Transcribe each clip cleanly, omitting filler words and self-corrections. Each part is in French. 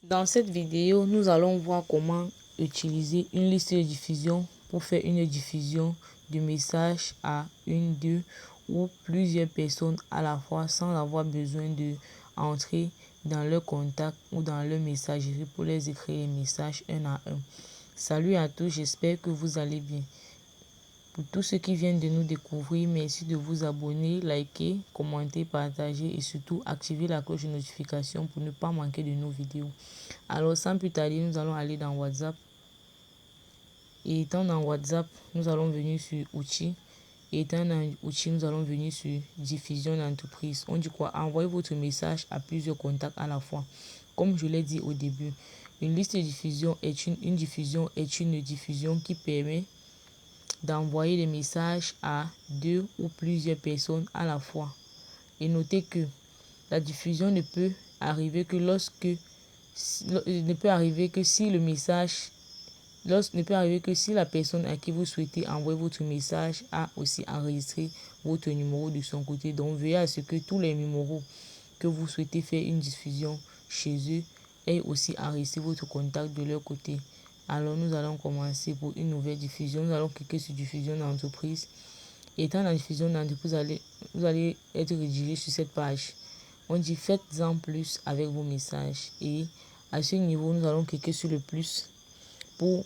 Dans cette vidéo, nous allons voir comment utiliser une liste de diffusion pour faire une diffusion de messages à une, deux ou plusieurs personnes à la fois sans avoir besoin de entrer dans leur contact ou dans leur messagerie pour les écrire les messages un à un. Salut à tous, j'espère que vous allez bien. Pour tous ceux qui viennent de nous découvrir, merci de vous abonner, liker, commenter, partager et surtout activer la cloche de notification pour ne pas manquer de nos vidéos. Alors sans plus tarder, nous allons aller dans WhatsApp. Et étant dans WhatsApp, nous allons venir sur outils. Et étant dans outils, nous allons venir sur diffusion d'entreprise. On dit quoi? Envoyez votre message à plusieurs contacts à la fois. Comme je l'ai dit au début, une liste de diffusion est une diffusion qui permet d'envoyer des messages à deux ou plusieurs personnes à la fois. Et notez que la diffusion ne peut arriver que si la personne à qui vous souhaitez envoyer votre message a aussi enregistré votre numéro de son côté. Donc veillez à ce que tous les numéros que vous souhaitez faire une diffusion chez eux aient aussi enregistré votre contact de leur côté. Alors nous allons commencer pour une nouvelle diffusion. Nous allons cliquer sur diffusion d'entreprise. Étant dans la diffusion d'entreprise, vous allez être redirigé sur cette page. On dit faites-en plus avec vos messages. Et à ce niveau, nous allons cliquer sur le plus pour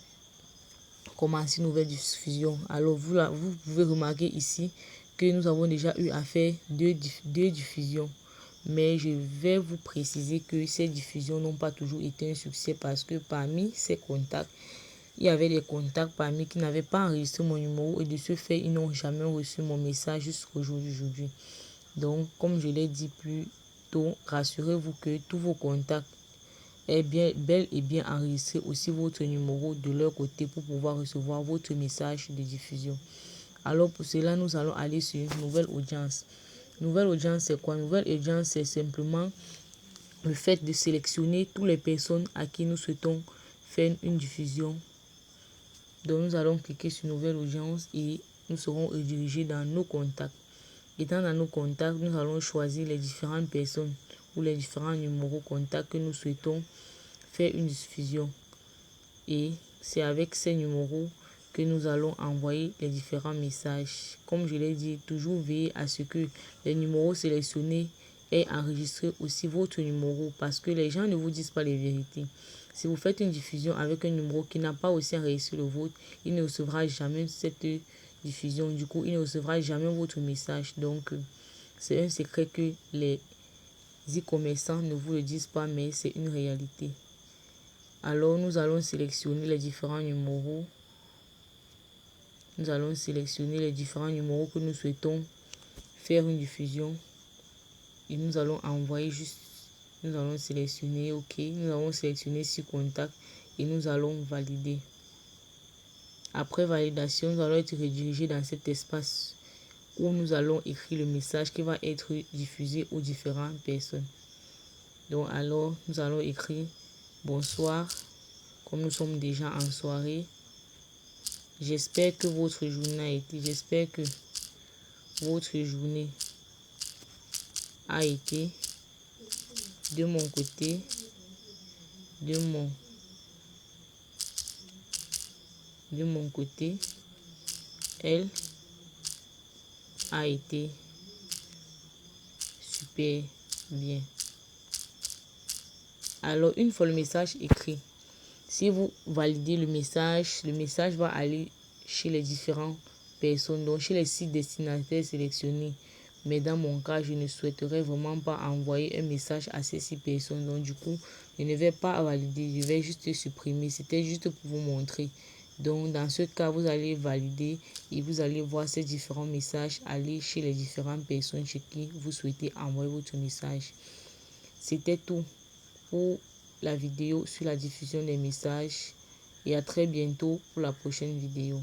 commencer une nouvelle diffusion. Alors vous pouvez remarquer ici que nous avons déjà eu à faire deux diffusions. Mais je vais vous préciser que ces diffusions n'ont pas toujours été un succès parce que parmi ces contacts, il y avait des contacts parmi qui n'avaient pas enregistré mon numéro et de ce fait, ils n'ont jamais reçu mon message jusqu'au jour d'aujourd'hui. Donc, comme je l'ai dit plus tôt, rassurez-vous que tous vos contacts aient bel et bien enregistré aussi votre numéro de leur côté pour pouvoir recevoir votre message de diffusion. Alors pour cela, nous allons aller sur nouvelle audience. Nouvelle audience, c'est quoi? Nouvelle audience, c'est simplement le fait de sélectionner toutes les personnes à qui nous souhaitons faire une diffusion. Donc nous allons cliquer sur nouvelle audience et nous serons redirigés dans nos contacts. Étant dans nos contacts, nous allons choisir les différentes personnes ou les différents numéros contacts que nous souhaitons faire une diffusion. Et c'est avec ces numéros que nous allons envoyer les différents messages. Comme je l'ai dit, toujours veillez à ce que les numéros sélectionnés aient enregistré aussi votre numéro parce que les gens ne vous disent pas les vérités. Si vous faites une diffusion avec un numéro qui n'a pas aussi enregistré le vôtre, il ne recevra jamais cette diffusion. Du coup, il ne recevra jamais votre message. Donc, c'est un secret que les e-commerçants ne vous le disent pas, mais c'est une réalité. Alors, nous allons sélectionner les différents numéros. Nous allons sélectionner les différents numéros que nous souhaitons faire une diffusion. Et nous allons envoyer nous allons sélectionner OK. Nous allons sélectionner 6 contacts et nous allons valider. Après validation, nous allons être redirigés dans cet espace où nous allons écrire le message qui va être diffusé aux différentes personnes. Donc alors, nous allons écrire bonsoir. Comme nous sommes déjà en soirée, j'espère que votre journée a été de mon côté, elle a été super bien. Alors, une fois le message écrit, si vous validez le message va aller chez les différentes personnes, donc chez les 6 destinataires sélectionnés. Mais dans mon cas, je ne souhaiterais vraiment pas envoyer un message à ces 6 personnes. Donc du coup, je ne vais pas valider, je vais juste supprimer. C'était juste pour vous montrer. Donc dans ce cas, vous allez valider et vous allez voir ces différents messages aller chez les différentes personnes chez qui vous souhaitez envoyer votre message. C'était tout pour la vidéo sur la diffusion des messages et à très bientôt pour la prochaine vidéo.